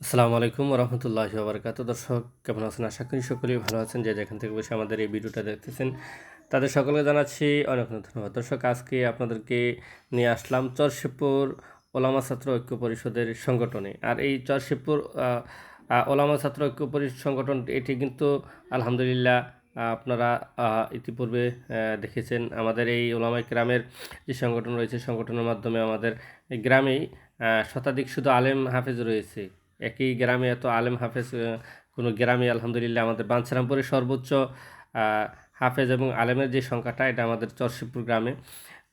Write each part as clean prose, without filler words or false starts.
আসসালামু আলাইকুম রহমতুল্লাহি ওবরাকাতুহু। দর্শক কেমন আছেন? আশা করি সকলেই ভালো আছেন। যে যেখান থেকে বসে আমাদের এই ভিডিওটা দেখতেছেন তাদের সকলকে জানাচ্ছি অনেক অনেক ধন্যবাদ। দর্শক আজকে আপনাদেরকে নিয়ে আসলাম চরশিবপুর ওলামা ছাত্র ঐক্য পরিষদের সংগঠনে। আর এই চরশিবপুর ওলামা ছাত্র ঐক্য পরিষদ সংগঠন এটি কিন্তু আলহামদুলিল্লাহ আপনারা ইতিপূর্বে দেখেছেন আমাদের এই ওলামা কেরামের যে সংগঠন রয়েছে, সংগঠনের মাধ্যমে আমাদের এই গ্রামেই শতাধিক শুধু আলেম হাফেজ রয়েছে। একই গ্রামে এত আলেম হাফেজ কোনো গ্রামে আলহামদুলিল্লাহ আমাদের বাঞ্ছারামপুরে সর্বোচ্চ হাফেজ এবং আলেমের যে সংখ্যাটা এটা আমাদের চরশিবপুর গ্রামে।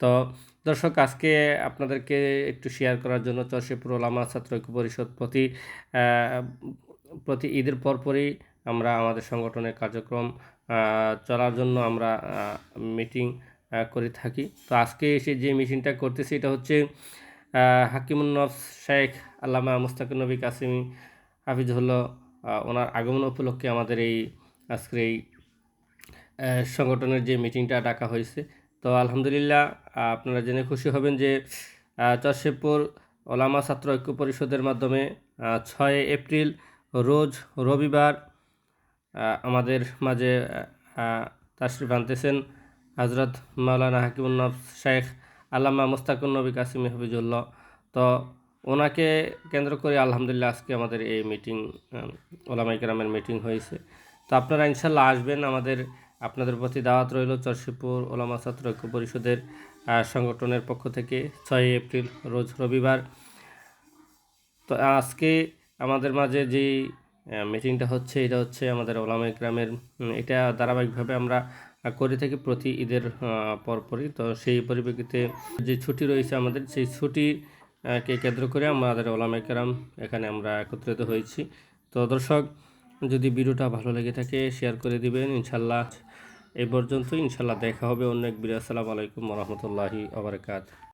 তো দর্শক আজকে আপনাদেরকে একটু শেয়ার করার জন্য চরশিবপুর ওলামা ছাত্র ঐক্য পরিষদ প্রতি ঈদের পরপরই আমরা আমাদের সংগঠনের কার্যক্রম চলার জন্য আমরা মিটিং করে থাকি। তো আজকে এসে যে মিটিংটা করতেছি এটা হচ্ছে হাকিমুন নফস শেখ আল্লামা মুস্তাকিন নবী কাসিমি হাফিজুল্লাহ ওনার আগমন উপলক্ষে আমাদের এই আজকের এই সংগঠনের যে মিটিংটা ডাকা হয়েছে। তো আলহামদুলিল্লাহ আপনারা জেনে খুশি হবেন যে চরশিবপুর ওলামা ছাত্র ঐক্য পরিষদের মাধ্যমে 6 এপ্রিল রোজ রবিবার আমাদের মাঝে তাশরিফ আনতেছেন হজরত মাওলানা হাকিমুন নফস শেখ আল্লামা মুস্তাকিন নবী কাসিমি হাফিজুল্লাহ। তো ওনাকে কেন্দ্র করে আলহামদুলিল্লাহ আজকে আমাদের এই মিটিং ওলামায়ে কেরামের মিটিং হয়েছে। তো আপনারা ইনশাল্লাহ আসবেন। আপনাদের প্রতি দাওয়াত রইল চরশিবপুর ওলামা ছাত্র ঐক্য পরিষদের সংগঠনের পক্ষ থেকে 6 এপ্রিল রোজ রবিবার। তো আজকে আমাদের মাঝে যেই মিটিংটা হচ্ছে এটা হচ্ছে আমাদের ওলামায়ে কেরামের এটা ধারাবাহিকভাবে আমরা করে থাকি প্রতি ঈদের পরপরই। তো সেই পরিপ্রেক্ষিতে যে ছুটি রয়েছে আমাদের সেই ছুটি কে কেন্দ্র করে আমাদের ওলামায়ে কেরাম এখানে আমরা একত্রিত হয়েছি। তো দর্শক যদি ভিডিওটা ভালো লেগে থাকে শেয়ার করে দিবেন। ইনশাল্লাহ এই পর্যন্তই। ইনশাল্লাহ দেখা হবে অন্য এক ভিডিও। আসসালামু আলাইকুম রহমতুল্লাহি ওয়া বারাকাতুহু।